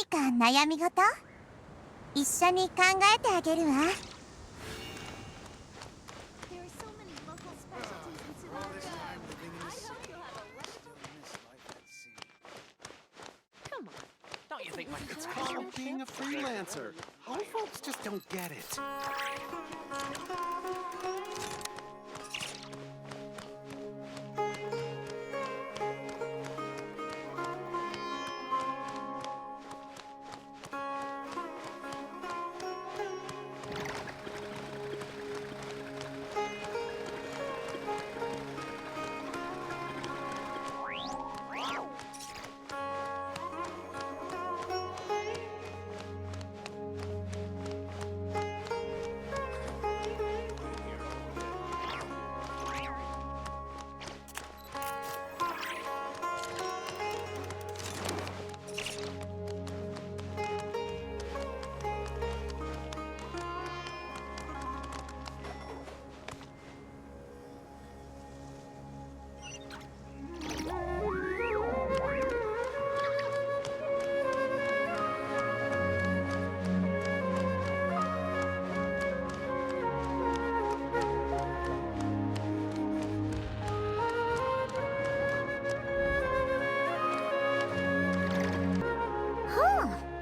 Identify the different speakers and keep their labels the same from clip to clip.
Speaker 1: か悩み事一緒に考えてあげるわ。
Speaker 2: It's called being a freelancer. Old folks just don't get it.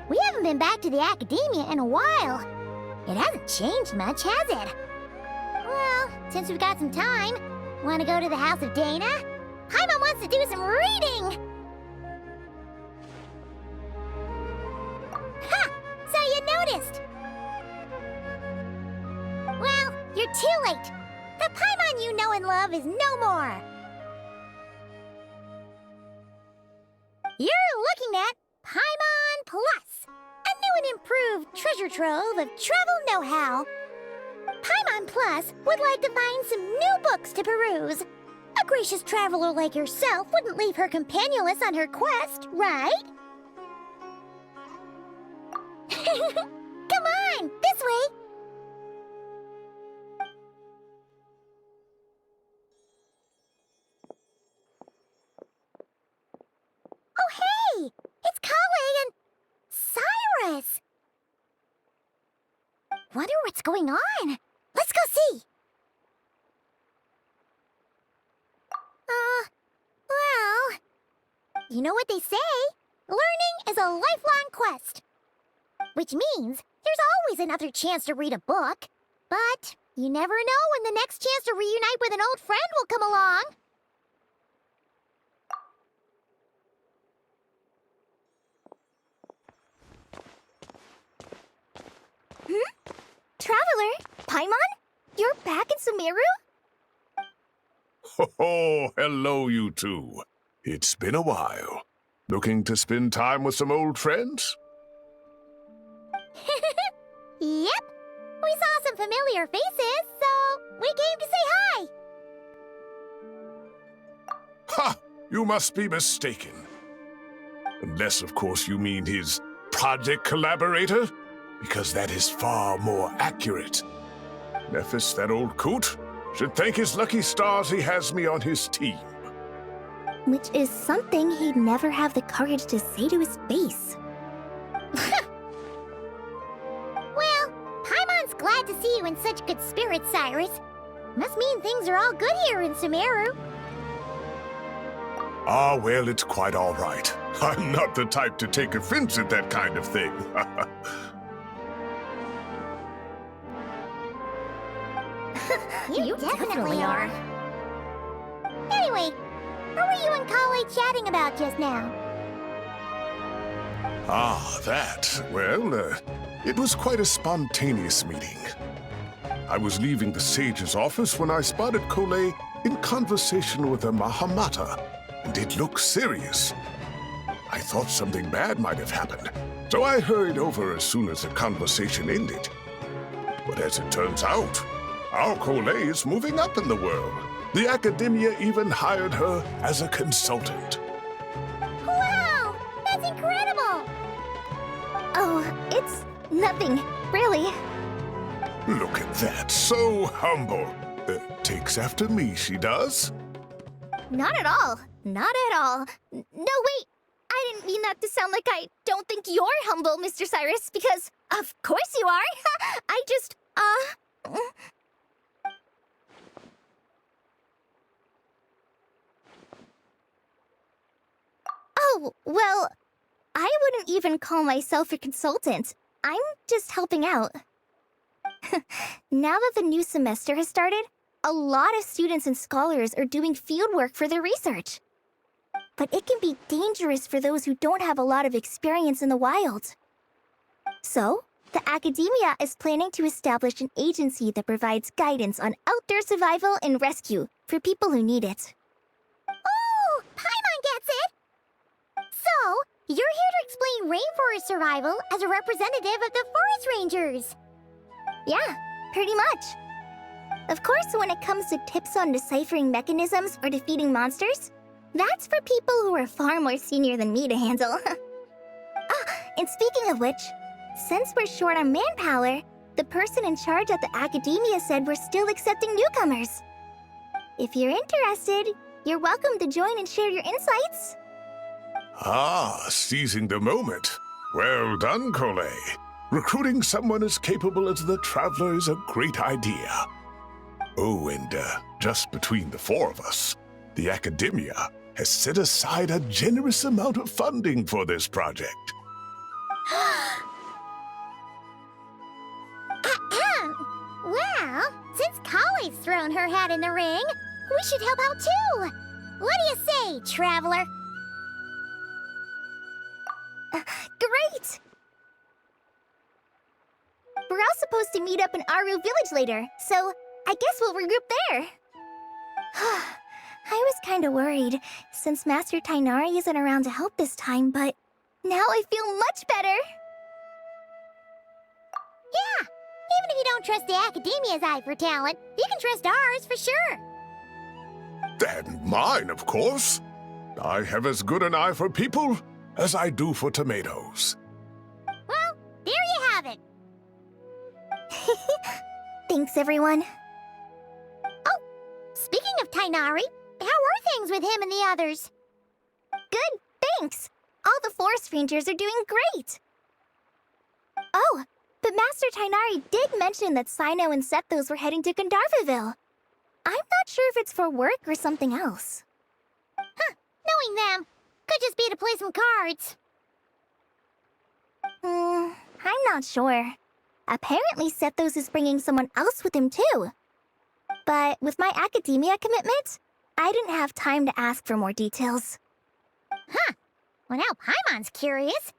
Speaker 1: We haven't been back to the academia in a while. It hasn't changed much, has it? Well, since we've got some time, want to go to the house of Dana? Paimon wants to do some reading! Ha! So you noticed! Well, you're too late. The Paimon you know and love is no more. You're looking at Paimon Plus, a new and improved treasure trove of travel know-how. Paimon Plus would like to find some new books to peruse. A gracious traveler like yourself wouldn't leave her companionless on her quest, right? Come on, this way! Oh, hey! It's Collei and Cyrus! Wonder what's going on. Let's go see! Well... You know what they say? Learning is a lifelong quest. Which means there's always another chance to read a book. But you never know when the next chance to reunite with an old friend will come along. Traveler, Paimon? You're back in Sumeru?
Speaker 3: Ho, hello, you two. It's been a while. Looking to spend time with some old friends?
Speaker 1: Yep. We saw some familiar faces, so we came to say hi.
Speaker 3: Ha! You must be mistaken. Unless, of course, you mean his project collaborator? Because that is far more accurate. Nephis, that old coot, should thank his lucky stars he has me on his team.
Speaker 4: Which is something he'd never have the courage to say to his face.
Speaker 1: Well, Paimon's glad to see you in such good spirits, Cyrus. Must mean things are all good here in Sumeru.
Speaker 3: Ah, well, it's quite all right. I'm not the type to take offense at that kind of thing.
Speaker 1: You definitely are. Anyway, what were you and Collei chatting about just now?
Speaker 3: Ah, that. Well, it was quite a spontaneous meeting. I was leaving the sage's office when I spotted Collei in conversation with a Mahamata, and it looked serious. I thought something bad might have happened, so I hurried over as soon as the conversation ended. But as it turns out, our Collei is moving up in the world. The academia even hired her as a consultant.
Speaker 1: Wow! That's incredible!
Speaker 4: Oh, it's nothing, really.
Speaker 3: Look at that, so humble. Takes after me, she does.
Speaker 4: Not at all. Not at all. No, wait! I didn't mean that to sound like I don't think you're humble, Mr. Cyrus, because of course you are. I just, Oh, well, I wouldn't even call myself a consultant. I'm just helping out. Now that the new semester has started, a lot of students and scholars are doing fieldwork for their research. But it can be dangerous for those who don't have a lot of experience in the wild. So, the academia is planning to establish an agency that provides guidance on outdoor survival and rescue for people who need it.
Speaker 1: Oh, Paimon gets it! So, you're here to explain rainforest survival as a representative of the forest rangers.
Speaker 4: Yeah, pretty much. Of course, when it comes to tips on deciphering mechanisms or defeating monsters, that's for people who are far more senior than me to handle. And speaking of which, since we're short on manpower, the person in charge at the academia said we're still accepting newcomers. If you're interested, you're welcome to join and share your insights.
Speaker 3: Ah, seizing the moment. Well done, Collei. Recruiting someone as capable as the Traveler is a great idea. Oh, and just between the four of us, the academia has set aside a generous amount of funding for this project.
Speaker 1: Well, since Collei's thrown her hat in the ring, we should help out too. What do you say, Traveler?
Speaker 4: Great! We're all supposed to meet up in Aru Village later, so I guess we'll regroup there. I was kinda worried, since Master Tainari isn't around to help this time, but now I feel much better.
Speaker 1: Yeah, even if you don't trust the academia's eye for talent, you can trust ours for sure.
Speaker 3: And mine, of course. I have as good an eye for people as I do for tomatoes.
Speaker 1: Well, there you have it.
Speaker 4: Thanks, everyone.
Speaker 1: Oh, speaking of Tainari, how are things with him and the others?
Speaker 4: Good, thanks. All the forest rangers are doing great. Oh, but Master Tainari did mention that Sino and Sethos were heading to Gandharvaville. I'm not sure if it's for work or something else.
Speaker 1: Huh, knowing them, could just be to play some cards.
Speaker 4: I'm not sure. Apparently Sethos is bringing someone else with him too. But with my academia commitment, I didn't have time to ask for more details.
Speaker 1: Huh, well now Paimon's curious.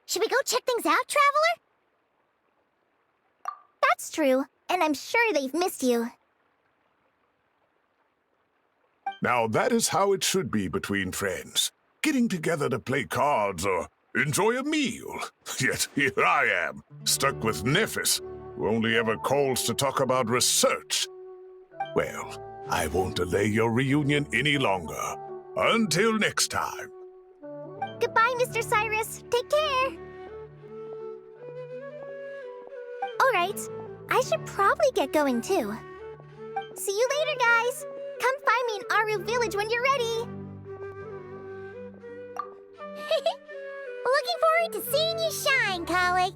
Speaker 1: Should we go check things out, Traveler?
Speaker 4: That's true, and I'm sure they've missed you.
Speaker 3: Now that is how it should be between friends. Getting together to play cards or enjoy a meal. Yet here I am, stuck with Nephis, who only ever calls to talk about research. Well, I won't delay your reunion any longer. Until next time.
Speaker 4: Goodbye, Mr. Cyrus. Take care. All right, I should probably get going too. See you later, guys. Come find me in Aru Village when you're ready.
Speaker 1: Looking forward to seeing you shine, Collei.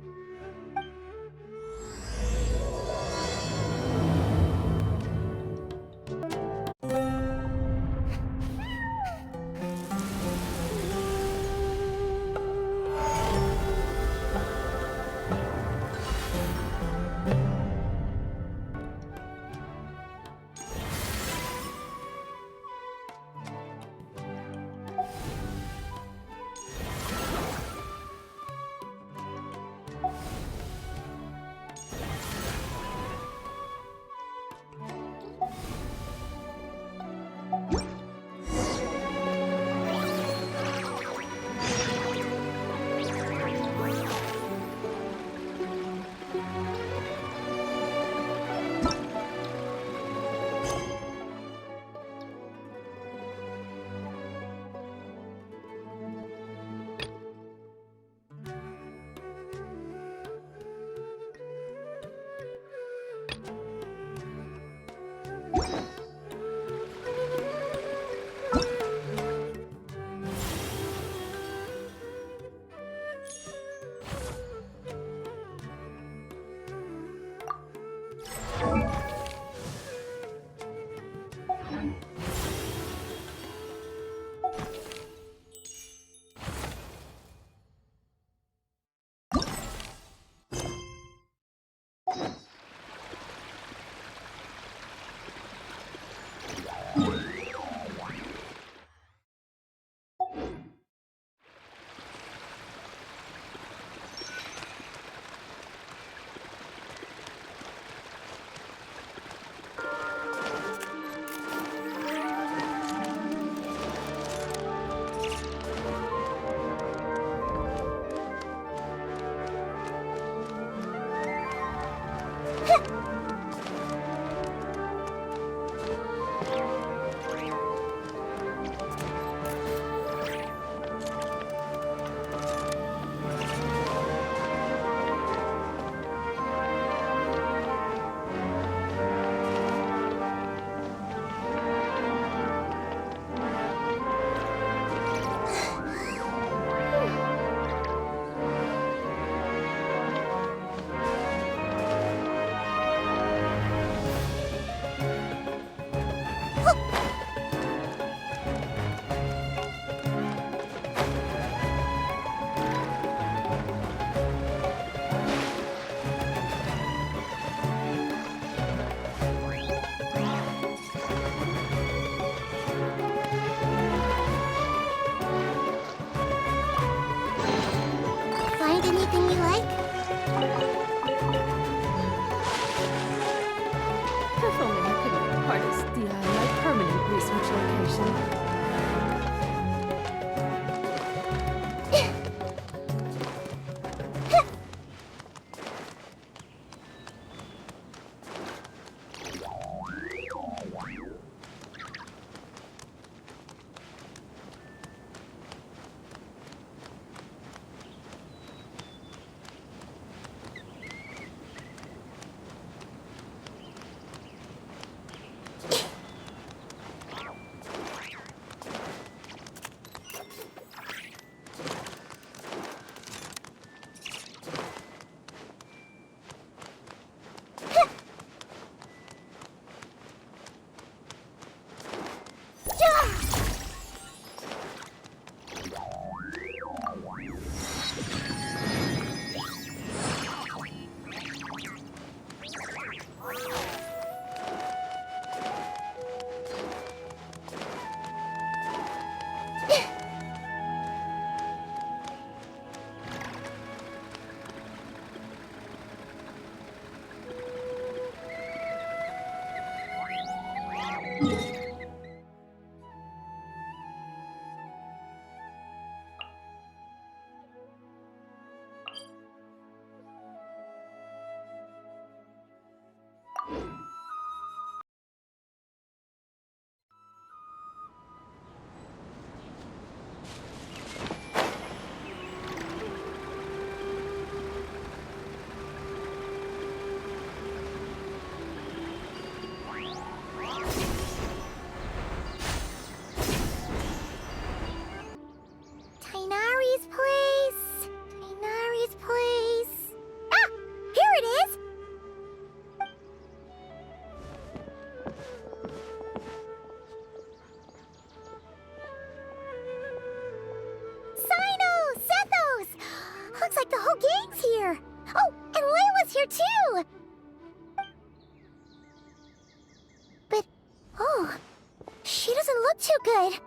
Speaker 1: look too good.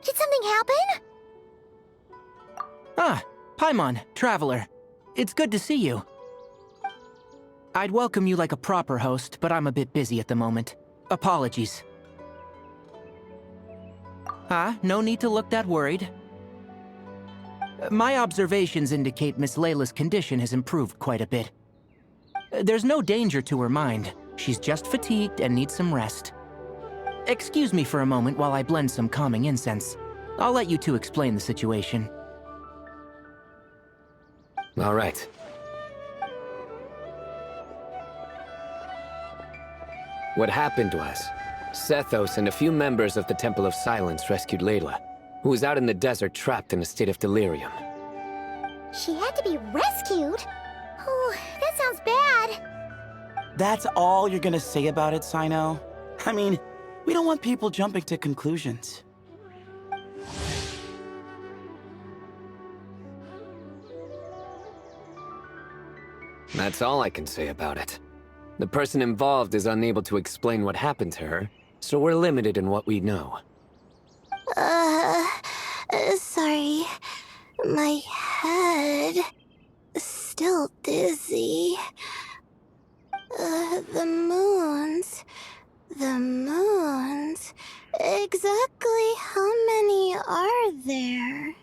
Speaker 1: Did something happen?
Speaker 5: Ah, Paimon, Traveler. It's good to see you. I'd welcome you like a proper host, but I'm a bit busy at the moment. Apologies. No need to look that worried. My observations indicate Miss Layla's condition has improved quite a bit. There's no danger to her mind. She's just fatigued and needs some rest. Excuse me for a moment while I blend some calming incense. I'll let you two explain the situation.
Speaker 6: All right. What happened was, Sethos and a few members of the Temple of Silence rescued Layla, who was out in the desert trapped in a state of delirium.
Speaker 1: She had to be rescued? Oh, that sounds bad.
Speaker 7: That's all you're gonna say about it, Sino? I mean, we don't want people jumping to conclusions.
Speaker 6: That's all I can say about it. The person involved is unable to explain what happened to her, so we're limited in what we know.
Speaker 1: Sorry. My head... still dizzy. The moons... Exactly how many are there?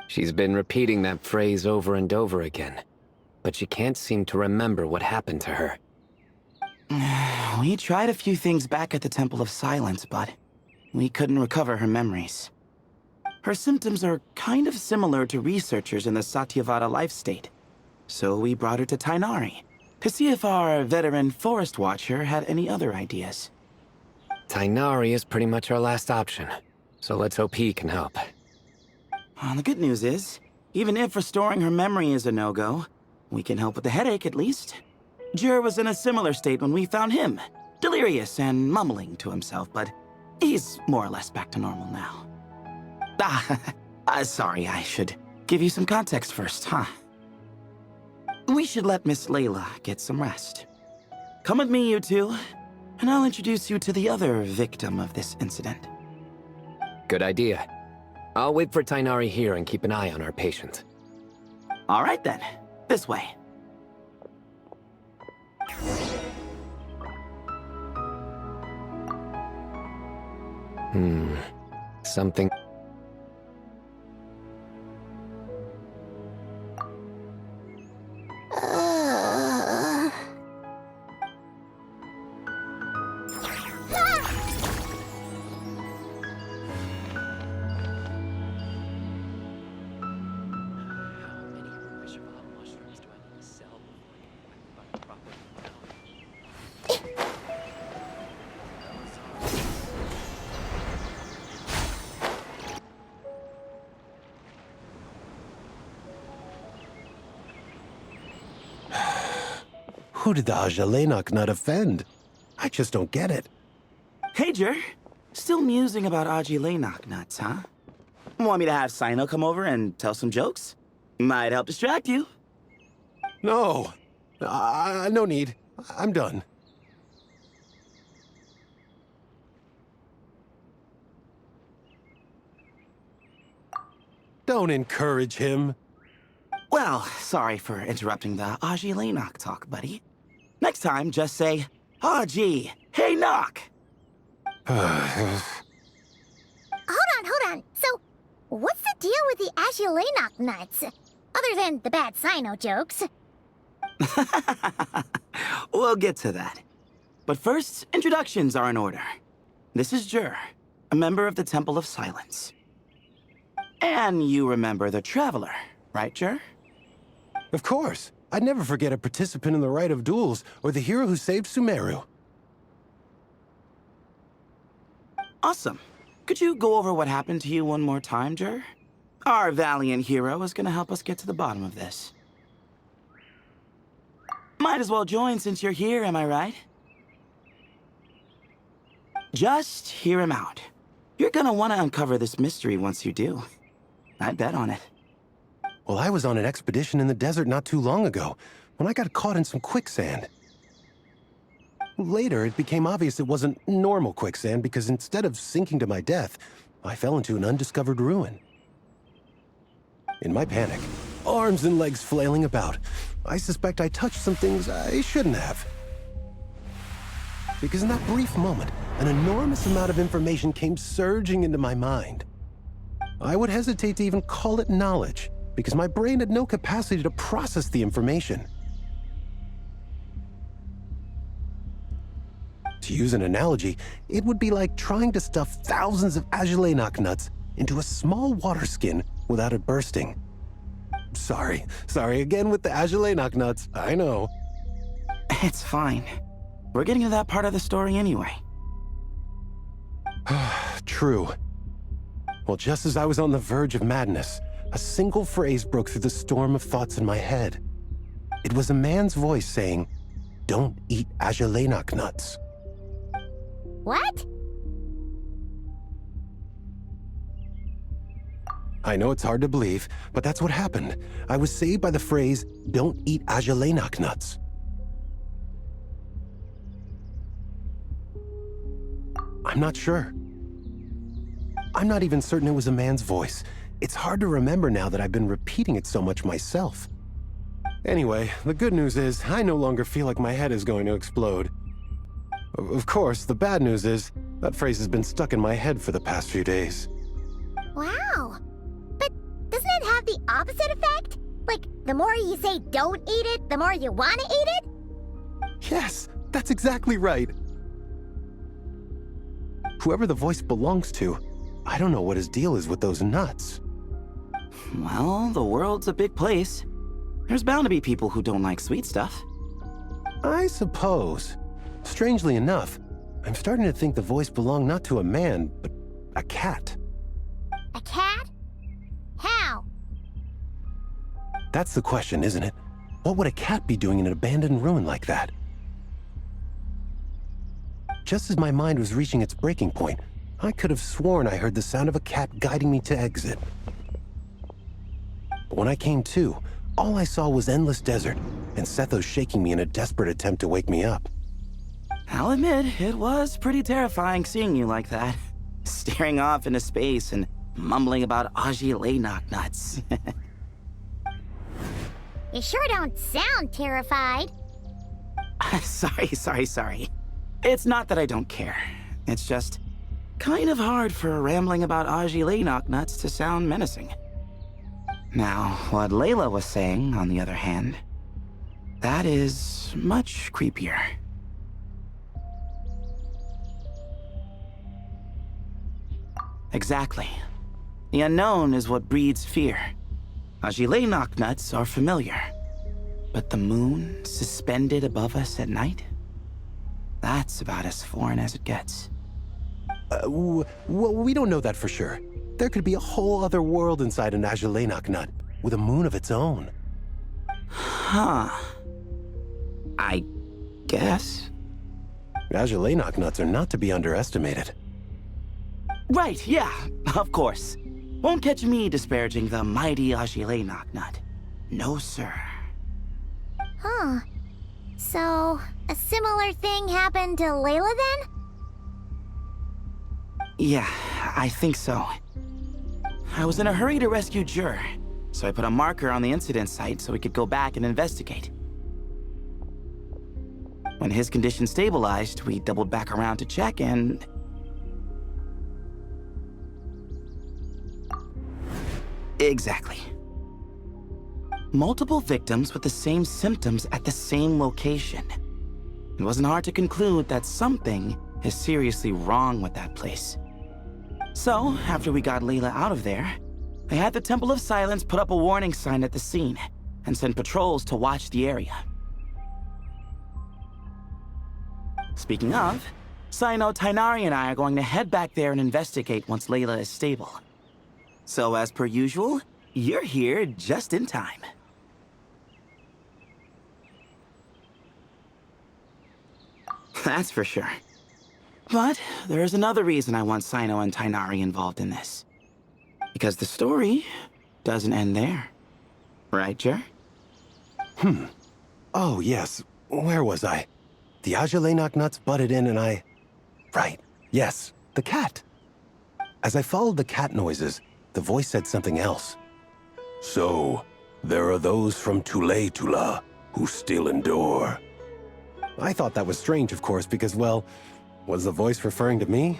Speaker 6: She's been repeating that phrase over and over again, but she can't seem to remember what happened to her.
Speaker 7: We tried a few things back at the Temple of Silence, but we couldn't recover her memories. Her symptoms are kind of similar to researchers in the Satyavada life state, so we brought her to Tighnari to see if our veteran forest watcher had any other ideas.
Speaker 6: Tighnari is pretty much our last option, so let's hope he can help.
Speaker 7: The good news is, even if restoring her memory is a no-go, we can help with the headache at least. Jur was in a similar state when we found him, delirious and mumbling to himself, but he's more or less back to normal now. Sorry, I should give you some context first, huh? We should let Miss Layla get some rest. Come with me, you two, and I'll introduce you to the other victim of this incident.
Speaker 6: Good idea. I'll wait for Tighnari here and keep an eye on our patient.
Speaker 7: All right then, this way.
Speaker 6: Something...
Speaker 2: Who did the Ajalenok not offend? I just don't get it.
Speaker 7: Hey, Jur. Still musing about Aji nuts, huh? Want me to have Sino come over and tell some jokes? Might help distract you.
Speaker 2: No. No need. I'm done. Don't encourage him.
Speaker 7: Well, sorry for interrupting the Aji talk, buddy. Next time, just say, Aji, hey, knock!
Speaker 1: Hold on. So, what's the deal with the Ajilenok nuts? Other than the bad Sino jokes.
Speaker 7: We'll get to that. But first, introductions are in order. This is Jur, a member of the Temple of Silence. And you remember the Traveler, right, Jur?
Speaker 2: Of course. I'd never forget a participant in the Rite of Duels or the hero who saved Sumeru.
Speaker 7: Awesome. Could you go over what happened to you one more time, Jur? Our valiant hero is gonna help us get to the bottom of this. Might as well join since you're here, am I right? Just hear him out. You're gonna want to uncover this mystery once you do. I'd bet on it.
Speaker 2: Well, I was on an expedition in the desert not too long ago, when I got caught in some quicksand. Later, it became obvious it wasn't normal quicksand because instead of sinking to my death, I fell into an undiscovered ruin. In my panic, arms and legs flailing about, I suspect I touched some things I shouldn't have. Because in that brief moment, an enormous amount of information came surging into my mind. I would hesitate to even call it knowledge, because my brain had no capacity to process the information. To use an analogy, it would be like trying to stuff thousands of agelenok nuts into a small water skin without it bursting. Sorry again with the agelenok nuts, I know.
Speaker 7: It's fine. We're getting to that part of the story anyway.
Speaker 2: True. Well, just as I was on the verge of madness, a single phrase broke through the storm of thoughts in my head. It was a man's voice saying, "Don't eat agelenok nuts."
Speaker 1: What?
Speaker 2: I know it's hard to believe, but that's what happened. I was saved by the phrase, "Don't eat agelenok nuts." I'm not sure. I'm not even certain it was a man's voice. It's hard to remember now that I've been repeating it so much myself. Anyway, the good news is I no longer feel like my head is going to explode. Of course, the bad news is that phrase has been stuck in my head for the past few days.
Speaker 1: Wow. But doesn't it have the opposite effect? Like, the more you say don't eat it, the more you want to eat it?
Speaker 2: Yes, that's exactly right. Whoever the voice belongs to, I don't know what his deal is with those nuts.
Speaker 7: Well, the world's a big place. There's bound to be people who don't like sweet stuff.
Speaker 2: I suppose. Strangely enough, I'm starting to think the voice belonged not to a man, but a cat.
Speaker 1: A cat? How?
Speaker 2: That's the question, isn't it? What would a cat be doing in an abandoned ruin like that? Just as my mind was reaching its breaking point, I could have sworn I heard the sound of a cat guiding me to exit. But when I came to, all I saw was endless desert, and Sethos shaking me in a desperate attempt to wake me up.
Speaker 7: I'll admit, it was pretty terrifying seeing you like that. Staring off into space and mumbling about agelenok nuts.
Speaker 1: You sure don't sound terrified.
Speaker 7: Sorry. It's not that I don't care. It's just kind of hard for rambling about agelenok nuts to sound menacing. Now, what Layla was saying, on the other hand, that is much creepier. Exactly. The unknown is what breeds fear. Agelenok nuts are familiar. But the moon suspended above us at night? That's about as foreign as it gets.
Speaker 2: Well, we don't know that for sure. There could be a whole other world inside an agelenok nut, with a moon of its own.
Speaker 7: Huh. I guess.
Speaker 2: Agelenok nuts are not to be underestimated.
Speaker 7: Right, yeah, of course. Won't catch me disparaging the mighty agelenok nut. No, sir.
Speaker 1: Huh. So, a similar thing happened to Layla then?
Speaker 7: Yeah, I think so. I was in a hurry to rescue Jur, so I put a marker on the incident site so we could go back and investigate. When his condition stabilized, we doubled back around to check and... Exactly. Multiple victims with the same symptoms at the same location. It wasn't hard to conclude that something is seriously wrong with that place. So, after we got Layla out of there, I had the Temple of Silence put up a warning sign at the scene and send patrols to watch the area. Speaking of, Sino, Tainari, and I are going to head back there and investigate once Layla is stable. So, as per usual, you're here just in time. That's for sure. But there's another reason I want Sino and Tighnari involved in this. Because the story doesn't end there. Right, Jer?
Speaker 2: Oh, yes. Where was I? The Ajalenok nuts butted in and I... Right. Yes. The cat. As I followed the cat noises, the voice said something else. So, there are those from Tula who still endure. I thought that was strange, of course, because, well, was the voice referring to me?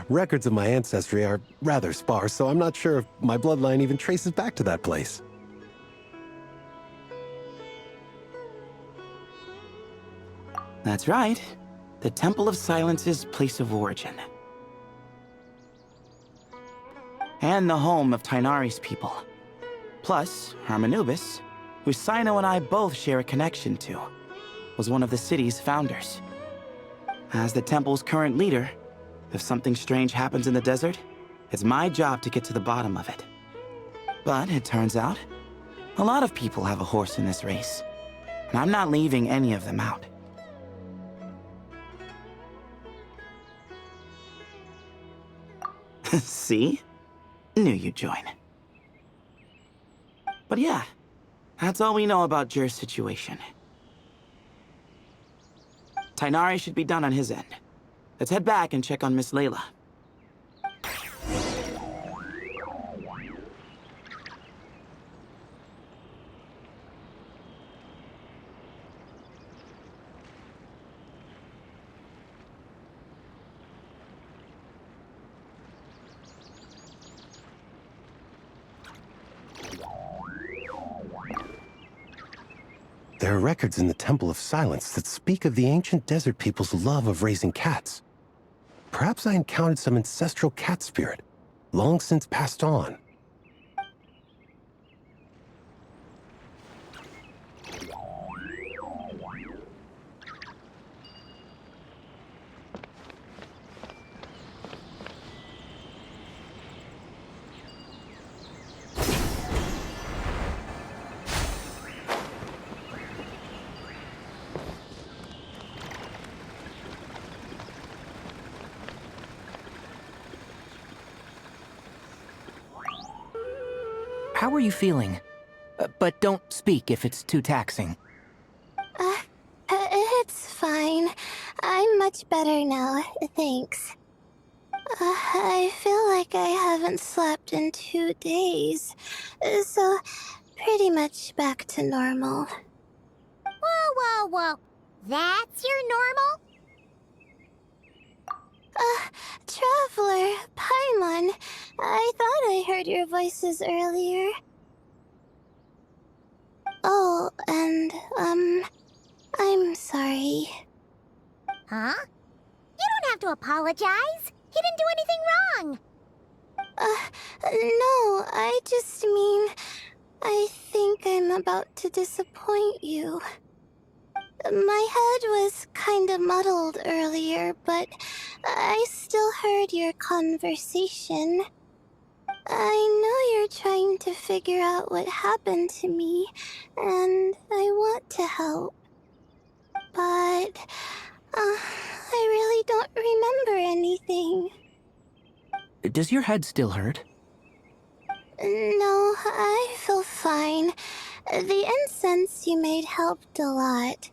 Speaker 2: Records of my ancestry are rather sparse, so I'm not sure if my bloodline even traces back to that place.
Speaker 7: That's right. The Temple of Silence's place of origin. And the home of Tighnari's people. Plus, Harmonubis, who Sino and I both share a connection to, was one of the city's founders. As the temple's current leader, if something strange happens in the desert, it's my job to get to the bottom of it. But it turns out, a lot of people have a horse in this race, and I'm not leaving any of them out. See? Knew you'd join. But yeah, that's all we know about Jer's situation. Tighnari should be done on his end. Let's head back and check on Miss Layla.
Speaker 2: There are records in the Temple of Silence that speak of the ancient desert people's love of raising cats. Perhaps I encountered some ancestral cat spirit, long since passed on.
Speaker 5: How are you feeling? But don't speak if it's too taxing.
Speaker 1: It's fine. I'm much better now, thanks. I feel like I haven't slept in 2 days, so pretty much back to normal. Whoa. That's your normal? Traveler, Paimon, I thought I heard your voices earlier. Oh, and, I'm sorry. Huh? You don't have to apologize. He didn't do anything wrong. No, I just mean, I think I'm about to disappoint you. My head was kinda muddled earlier, but I still heard your conversation. I know you're trying to figure out what happened to me, and I want to help. But, I really don't remember anything.
Speaker 5: Does your head still hurt?
Speaker 1: No, I feel fine. The incense you made helped a lot.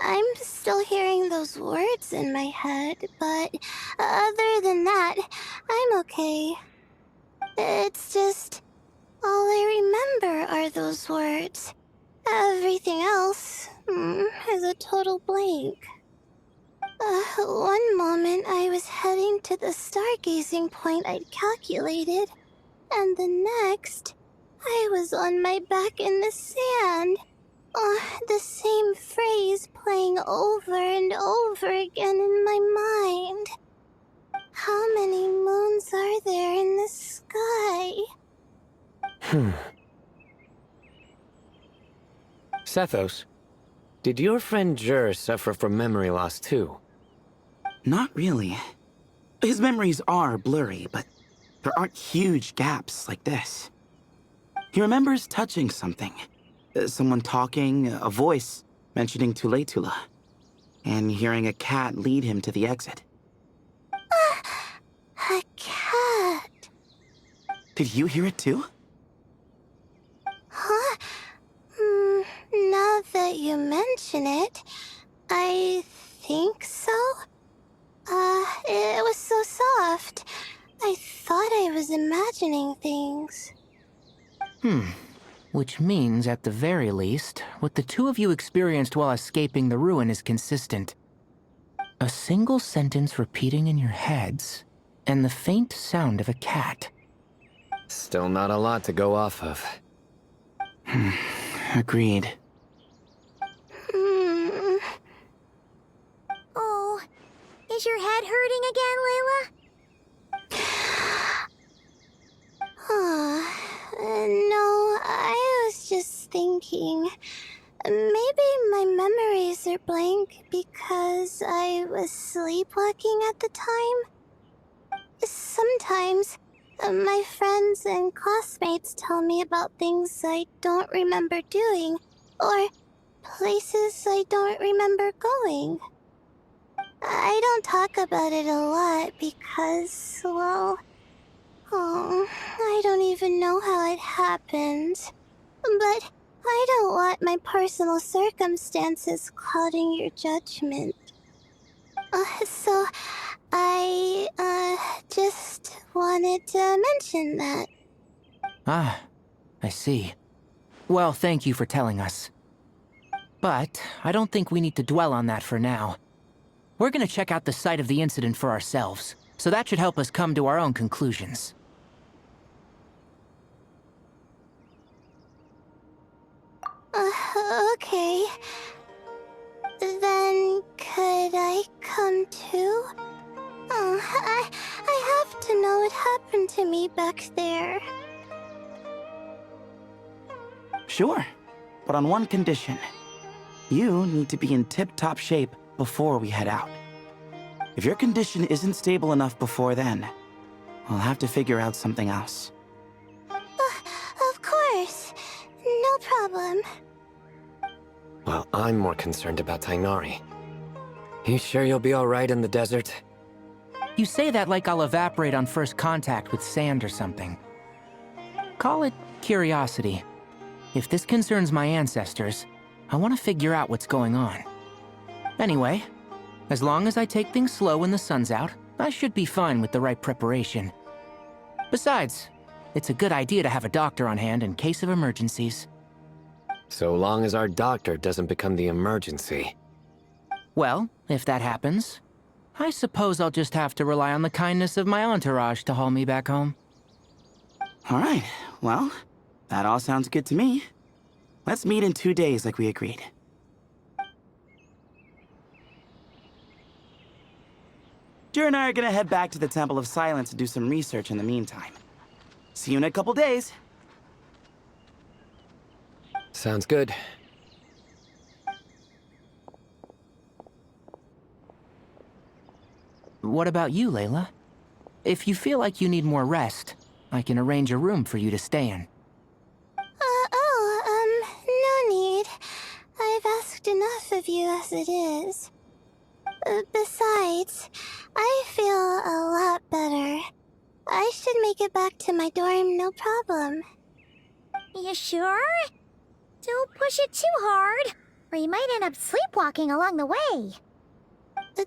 Speaker 1: I'm still hearing those words in my head, but other than that, I'm okay. It's just, all I remember are those words. Everything else is a total blank. One moment I was heading to the stargazing point I'd calculated, and the next, I was on my back in the sand. The same phrase playing over and over again in my mind. How many moons are there in the sky?
Speaker 6: Sethos, did your friend Jer suffer from memory loss too?
Speaker 7: Not really. His memories are blurry, but there aren't huge gaps like this. He remembers touching something. Someone talking, a voice mentioning Tula. and hearing a cat lead him to the exit.
Speaker 1: A cat.
Speaker 7: Did you hear it too?
Speaker 1: Huh? Now that you mention it, I think so. It was so soft. I thought I was imagining things.
Speaker 5: Which means, at the very least, what the two of you experienced while escaping the ruin is consistent. A single sentence repeating in your heads, and the faint sound of a cat.
Speaker 6: Still not a lot to go off of.
Speaker 7: Agreed.
Speaker 1: Oh, is your head hurting again, Layla? No, I was just thinking. Maybe my memories are blank because I was sleepwalking at the time. Sometimes, my friends and classmates tell me about things I don't remember doing, or places I don't remember going. I don't talk about it a lot because, well, I don't even know how it happened. But I don't want my personal circumstances clouding your judgment. So I, just wanted to mention that.
Speaker 5: Ah, I see. Well, thank you for telling us. But I don't think we need to dwell on that for now. We're gonna check out the site of the incident for ourselves, so that should help us come to our own conclusions.
Speaker 1: Okay. Then could I come too? I have to know what happened to me back there.
Speaker 7: Sure, but on one condition. You need to be in tip-top shape before we head out. If your condition isn't stable enough before then, we'll have to figure out something else.
Speaker 1: Of course. No problem.
Speaker 6: Well, I'm more concerned about Tainari. You sure you'll be alright in the desert?
Speaker 5: You say that like I'll evaporate on first contact with sand or something. Call it curiosity. If this concerns my ancestors, I want to figure out what's going on. Anyway, as long as I take things slow when the sun's out, I should be fine with the right preparation. Besides, it's a good idea to have a doctor on hand in case of emergencies.
Speaker 6: So long as our doctor doesn't become the emergency.
Speaker 5: Well, if that happens, I suppose I'll just have to rely on the kindness of my entourage to haul me back home.
Speaker 7: All right, well, that all sounds good to me. Let's meet in 2 days like we agreed. Jer and I are gonna head back to the Temple of Silence to do some research in the meantime. See you in a couple days.
Speaker 6: Sounds good.
Speaker 5: What about you, Layla? If you feel like you need more rest, I can arrange a room for you to stay in.
Speaker 1: No need. I've asked enough of you as it is. Besides, I feel a lot better. I should make it back to my dorm, no problem. You sure? Don't push it too hard, or you might end up sleepwalking along the way.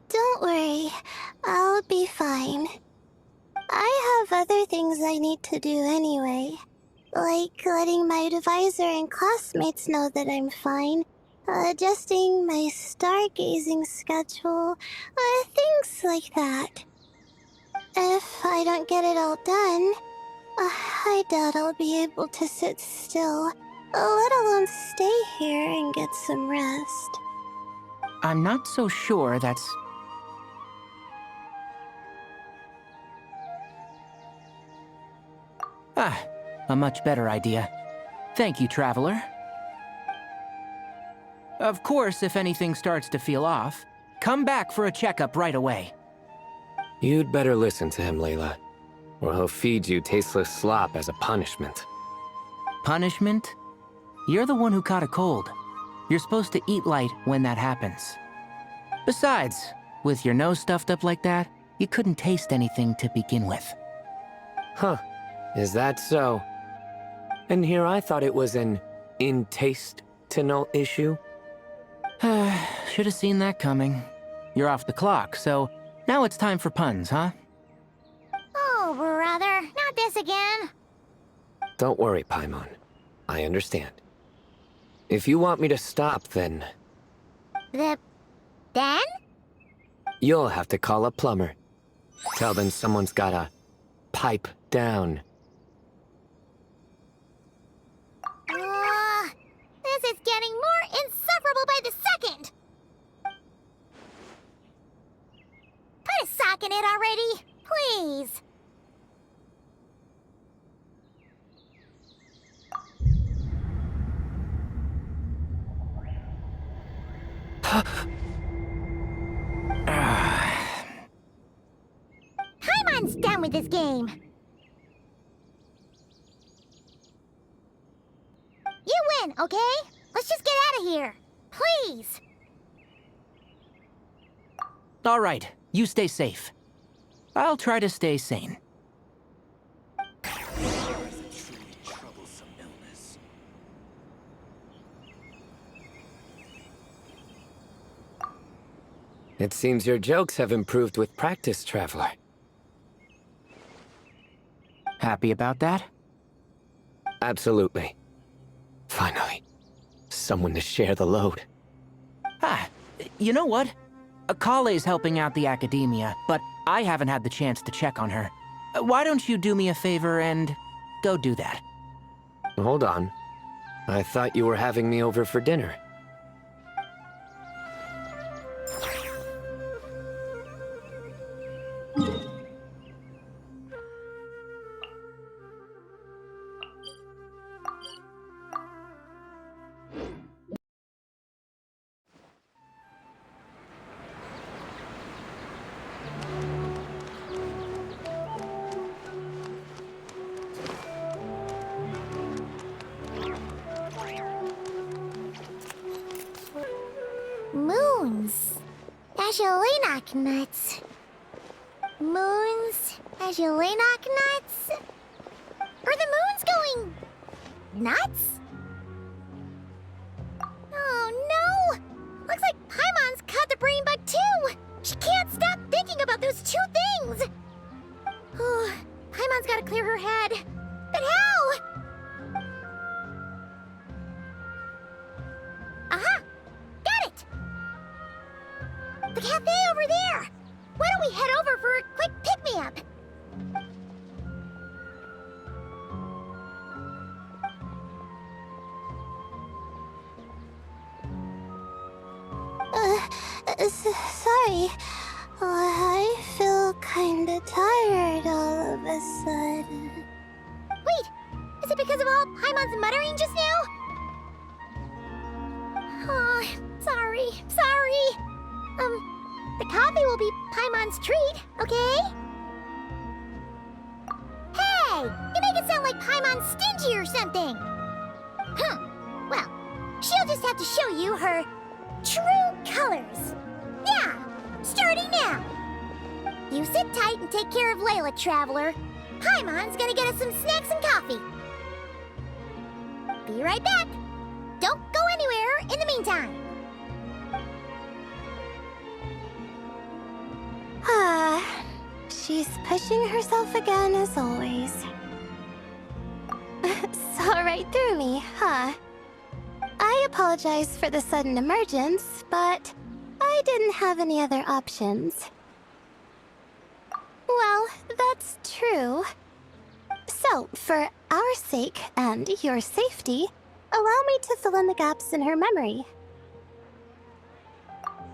Speaker 1: Don't worry, I'll be fine. I have other things I need to do anyway. Like letting my advisor and classmates know that I'm fine, adjusting my stargazing schedule, things like that. If I don't get it all done, I doubt I'll be able to sit still, let alone stay here and get some rest.
Speaker 5: I'm not so sure that's... a much better idea. Thank you, Traveler. Of course, if anything starts to feel off, come back for a checkup right away.
Speaker 6: You'd better listen to him, Layla, or he'll feed you tasteless slop as a punishment.
Speaker 5: Punishment? You're the one who caught a cold. You're supposed to eat light when that happens. Besides, with your nose stuffed up like that, you couldn't taste anything to begin with.
Speaker 6: Huh. Is that so? And here I thought it was an in-taste-to-know issue.
Speaker 5: Should have seen that coming. You're off the clock, so now it's time for puns, huh?
Speaker 1: Oh, brother, not this again.
Speaker 6: Don't worry, Paimon. I understand. If you want me to stop, then
Speaker 1: Then?
Speaker 6: you'll have to call a plumber. Tell them someone's gotta pipe down.
Speaker 1: This is getting more insufferable by the second. Put a sock in it already, please. Paimon's done with this game. You win, okay? Let's just get out of here. Please.
Speaker 5: All right, you stay safe. I'll try to stay sane.
Speaker 6: It seems your jokes have improved with practice, Traveler.
Speaker 5: Happy about that?
Speaker 6: Absolutely. Finally, someone to share the load.
Speaker 5: Ah, you know what? Collei's helping out the academia, but I haven't had the chance to check on her. Why don't you do me a favor and go do that?
Speaker 6: Hold on. I thought you were having me over for dinner.
Speaker 1: Moons. Ashalenak nuts. Moons. Ashalenak nuts. Are the moons going nuts? Oh no! Looks like Paimon's caught the brain bug too! She can't stop thinking about those two things! Oh, Paimon's gotta clear her head. But how? Aha! Got it! The cafe over there! Why don't we head over for a quick pick-me-up? Sorry. I feel kinda tired all of a sudden. Wait! Is it because of all Paimon's muttering just now? Oh, sorry. The coffee will be Paimon's treat, okay? Hey! You make it sound like Paimon's stingy or something! Well, she'll just have to show you her true colors. Yeah, starting now. You sit tight and take care of Layla, Traveler. Paimon's gonna get us some snacks and coffee. Be right back. Don't go anywhere in the meantime. She's pushing herself again as always. Saw right through me, huh? I apologize for the sudden emergence, but I didn't have any other options. Well, that's true. So, for our sake and your safety, allow me to fill in the gaps in her memory.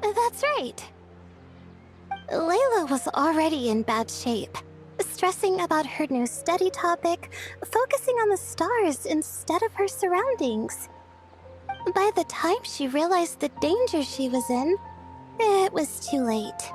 Speaker 1: That's right. Layla was already in bad shape, stressing about her new study topic, focusing on the stars instead of her surroundings. By the time she realized the danger she was in, it was too late.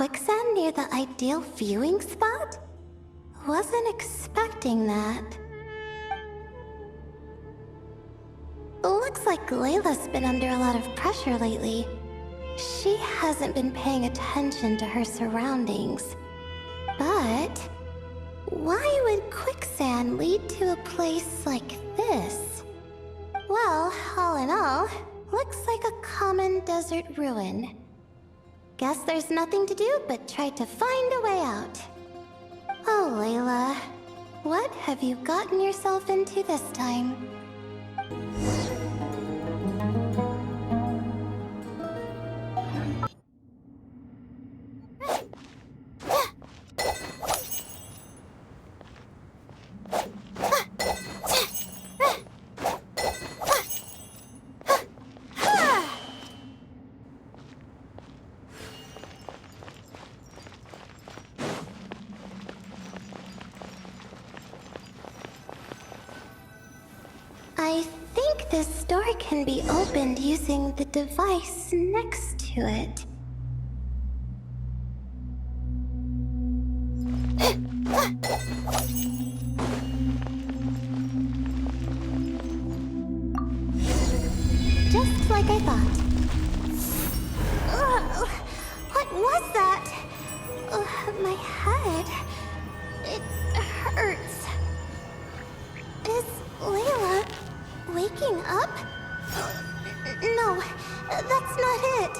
Speaker 1: quicksand near the ideal viewing spot? Wasn't expecting that. Looks like Layla's been under a lot of pressure lately. She hasn't been paying attention to her surroundings. But why would quicksand lead to a place like this? Well, all in all, looks like a common desert ruin. Guess there's nothing to do but try to find a way out. Oh, Layla, what have you gotten yourself into this time? I think this door can be opened using the device next to it. Just like I thought. What was that? My head. It hurts. Is Layla waking up? No, that's not it.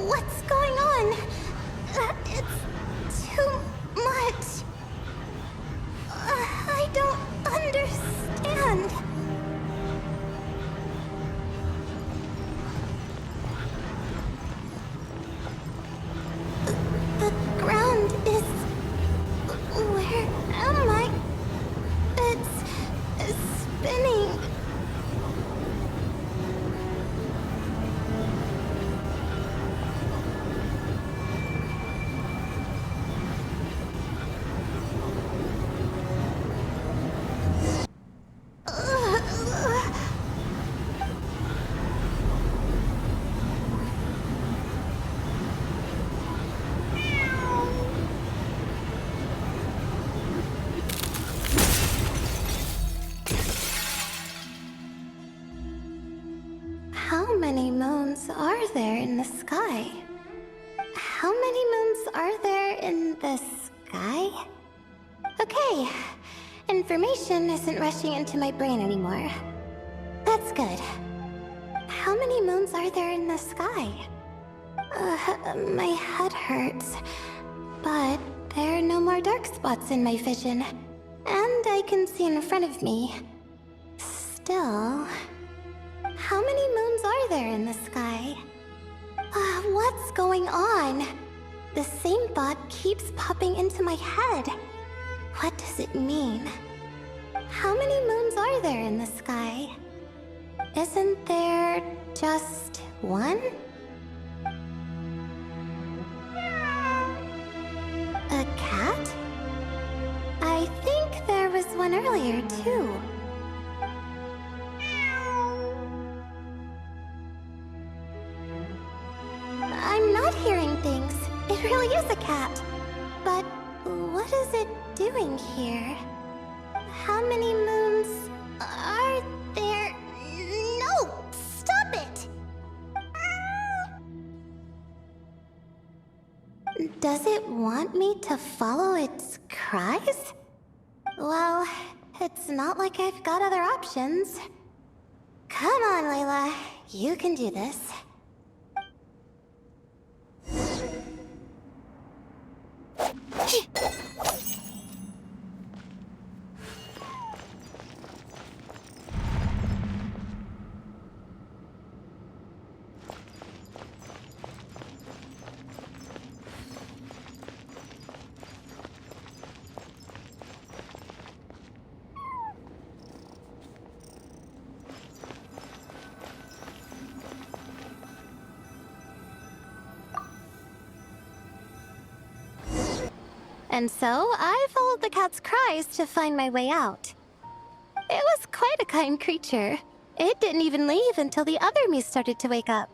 Speaker 1: What's going on? It's too much. I don't understand. The ground is... Where am I? It's spinning. How many moons are there in the sky? How many moons are there in the sky? Okay, information isn't rushing into my brain anymore. That's good. How many moons are there in the sky? My head hurts, but there are no more dark spots in my vision, and I can see in front of me. Still... How many moons are there in the sky? What's going on? The same thought keeps popping into my head. What does it mean? How many moons are there in the sky? Isn't there just one? A cat? I think there was one earlier, too. I'm not hearing things. It really is a cat. But what is it doing here? How many moons are there? No! Stop it! Does it want me to follow its cries? Well, it's not like I've got other options. Come on, Layla. You can do this.
Speaker 8: And so I followed the cat's cries to find my way out. It was quite a kind creature. It didn't even leave until the other me started to wake up.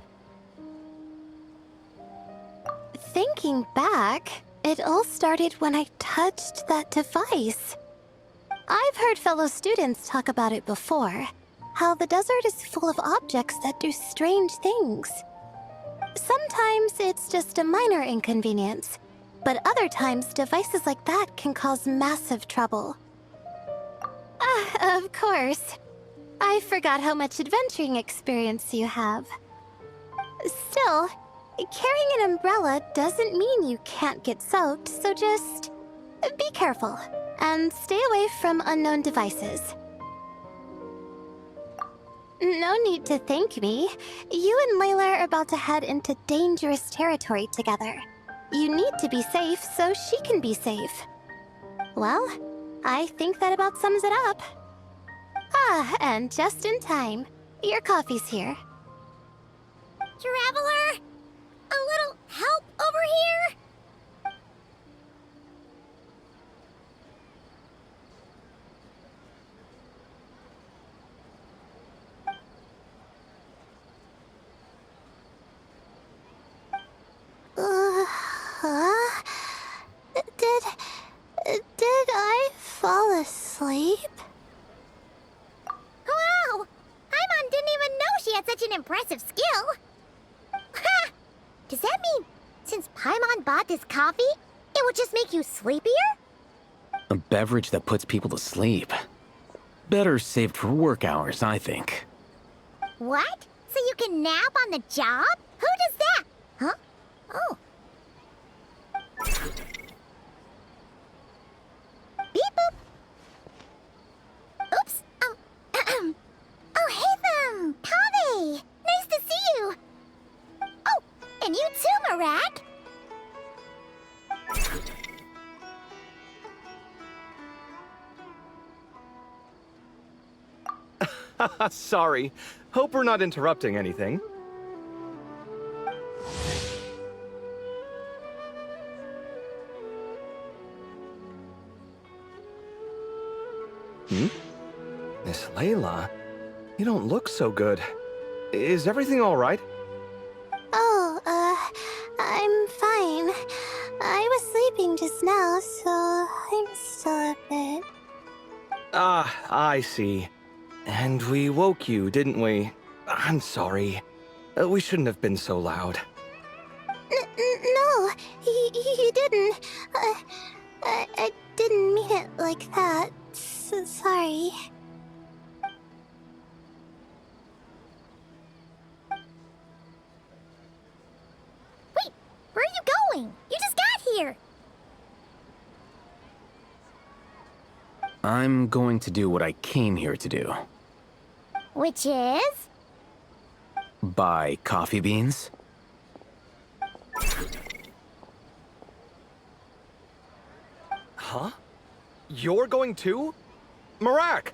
Speaker 8: Thinking back, it all started when I touched that device. I've heard fellow students talk about it before, how the desert is full of objects that do strange things. Sometimes it's just a minor inconvenience, but other times devices like that can cause massive trouble. Of course. I forgot how much adventuring experience you have. Still, carrying an umbrella doesn't mean you can't get soaked, so just be careful and stay away from unknown devices. No need to thank me. You and Layla are about to head into dangerous territory together. You need to be safe so she can be safe. Well, I think that about sums it up. And just in time. Your coffee's here.
Speaker 1: Traveler? A little help over here?
Speaker 8: Did I fall asleep?
Speaker 1: Wow! Paimon didn't even know she had such an impressive skill. Ha! Does that mean since Paimon bought this coffee, it would just make you sleepier?
Speaker 9: A beverage that puts people to sleep. Better saved for work hours, I think.
Speaker 1: What? So you can nap on the job? Who does that? Huh? Oh. Beep boop. Oops. Oh, hey them! Kave! Nice to see you! Oh, and you too, Marak!
Speaker 10: Sorry. Hope we're not interrupting anything. Miss Layla, you don't look so good. Is everything all right?
Speaker 8: Oh, I'm fine. I was sleeping just now, so I'm still a bit.
Speaker 10: Ah, I see. And we woke you, didn't we? I'm sorry. We shouldn't have been so loud.
Speaker 8: No, you didn't. I didn't mean it like that. Sorry.
Speaker 1: Wait, where are you going? You just got here!
Speaker 9: I'm going to do what I came here to do.
Speaker 1: Which is?
Speaker 9: Buy coffee beans.
Speaker 10: Huh? You're going too? Marak!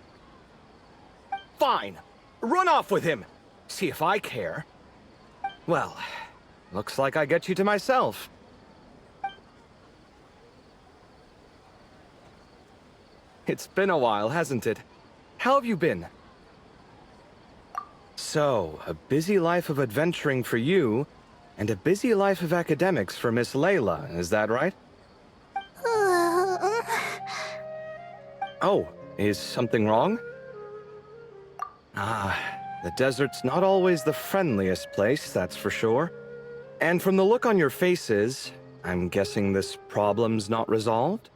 Speaker 10: Fine. Run off with him. See if I care. Well, looks like I get you to myself. It's been a while, hasn't it? How have you been? So, a busy life of adventuring for you, and a busy life of academics for Miss Layla, is that right? Oh, is something wrong? Ah, the desert's not always the friendliest place, that's for sure. And from the look on your faces, I'm guessing this problem's not resolved?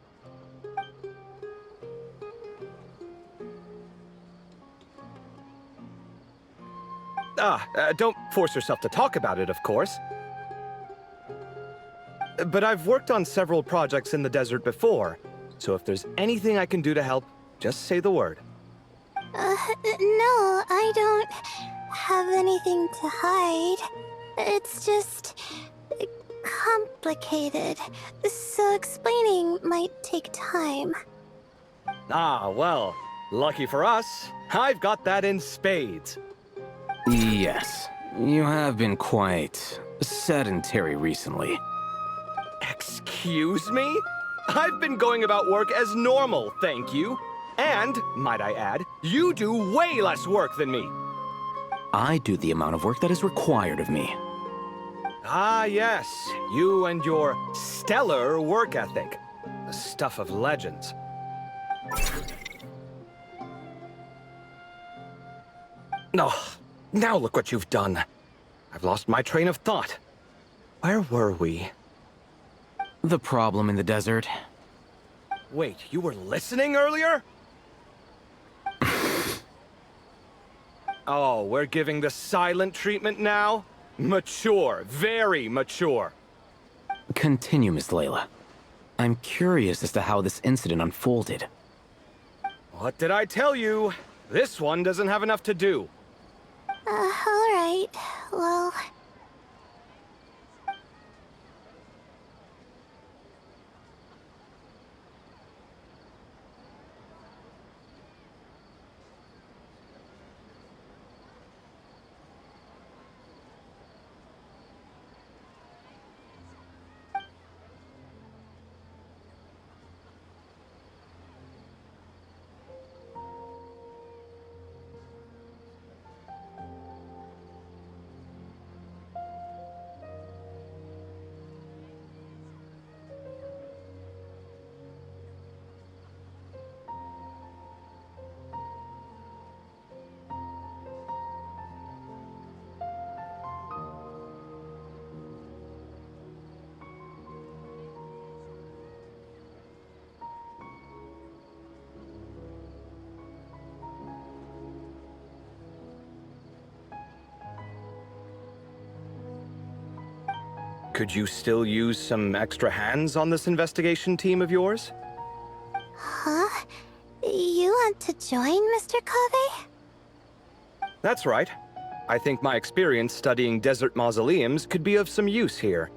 Speaker 10: Don't force yourself to talk about it, of course. But I've worked on several projects in the desert before, so if there's anything I can do to help, just say the word.
Speaker 8: No, I don't have anything to hide. It's just complicated, so explaining might take time.
Speaker 10: Ah, well, lucky for us, I've got that in spades.
Speaker 9: Yes, you have been quite sedentary recently.
Speaker 10: Excuse me? I've been going about work as normal, thank you. And, might I add, you do way less work than me.
Speaker 9: I do the amount of work that is required of me.
Speaker 10: Ah, yes. You and your stellar work ethic. The stuff of legends. Oh, now look what you've done. I've lost my train of thought. Where were we?
Speaker 9: The problem in the desert.
Speaker 10: Wait, you were listening earlier? Oh, we're giving the silent treatment now? Mature, very mature.
Speaker 9: Continue, Miss Layla. I'm curious as to how this incident unfolded.
Speaker 10: What did I tell you? This one doesn't have enough to do.
Speaker 8: Alright. Well...
Speaker 10: Could you still use some extra hands on this investigation team of yours?
Speaker 8: Huh? You want to join, Mr. Collei?
Speaker 10: That's right. I think my experience studying desert mausoleums could be of some use here.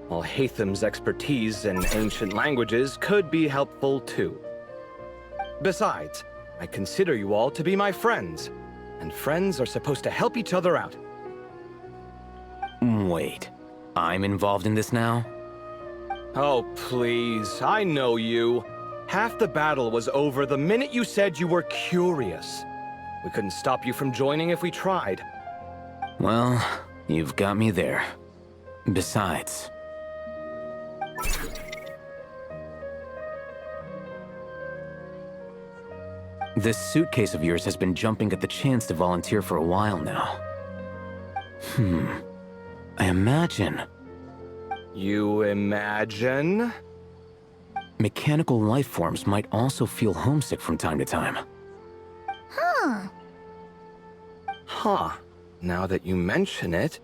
Speaker 10: While Hatham's expertise in ancient languages could be helpful too. Besides, I consider you all to be my friends, and friends are supposed to help each other out.
Speaker 9: Wait, I'm involved in this now?
Speaker 10: Oh, please, I know you. Half the battle was over the minute you said you were curious. We couldn't stop you from joining if we tried.
Speaker 9: Well, you've got me there. Besides... this suitcase of yours has been jumping at the chance to volunteer for a while now. I imagine...
Speaker 10: You imagine?
Speaker 9: mechanical life forms might also feel homesick from time to time.
Speaker 10: Huh. Now that you mention it,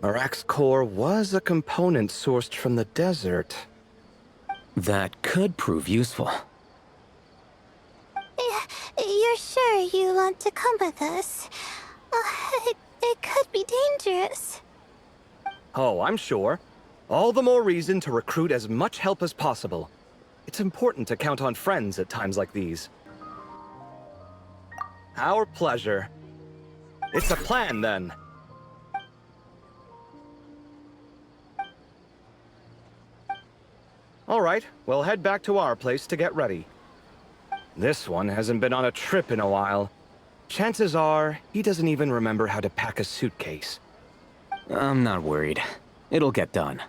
Speaker 10: Marak's core was a component sourced from the desert.
Speaker 9: That could prove useful.
Speaker 8: You're sure you want to come with us? It could be dangerous.
Speaker 10: Oh, I'm sure. All the more reason to recruit as much help as possible. It's important to count on friends at times like these. Our pleasure. It's a plan, then. All right, we'll head back to our place to get ready. This one hasn't been on a trip in a while. Chances are, he doesn't even remember how to pack a suitcase.
Speaker 9: I'm not worried. It'll get done.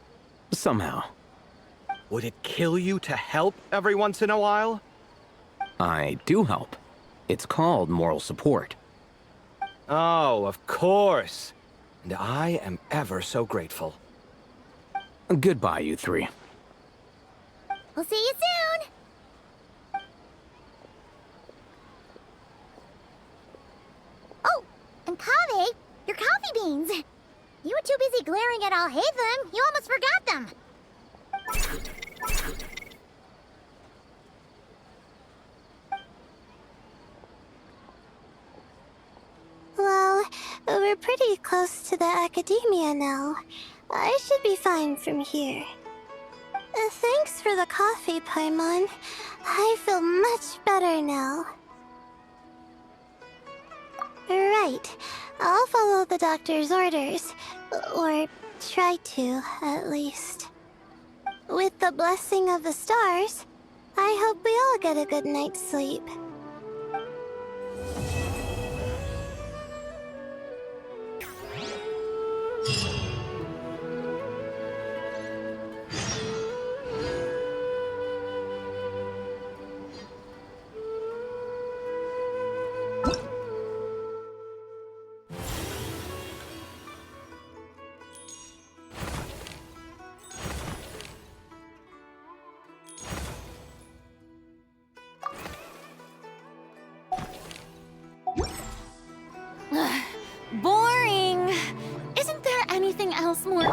Speaker 9: Somehow.
Speaker 10: Would it kill you to help every once in a while?
Speaker 9: I do help. It's called moral support.
Speaker 10: Oh, of course. And I am ever so grateful.
Speaker 9: Goodbye, you three.
Speaker 1: We'll see you soon! Oh, and Kaveh, your coffee beans! You were too busy glaring at Al-Haytham, you almost forgot them!
Speaker 8: Well, we're pretty close to the academia now. I should be fine from here. Thanks for the coffee, Paimon. I feel much better now. Right. I'll follow the doctor's orders. Or try to, at least. With the blessing of the stars, I hope we all get a good night's sleep.
Speaker 1: Boring. Isn't there anything else more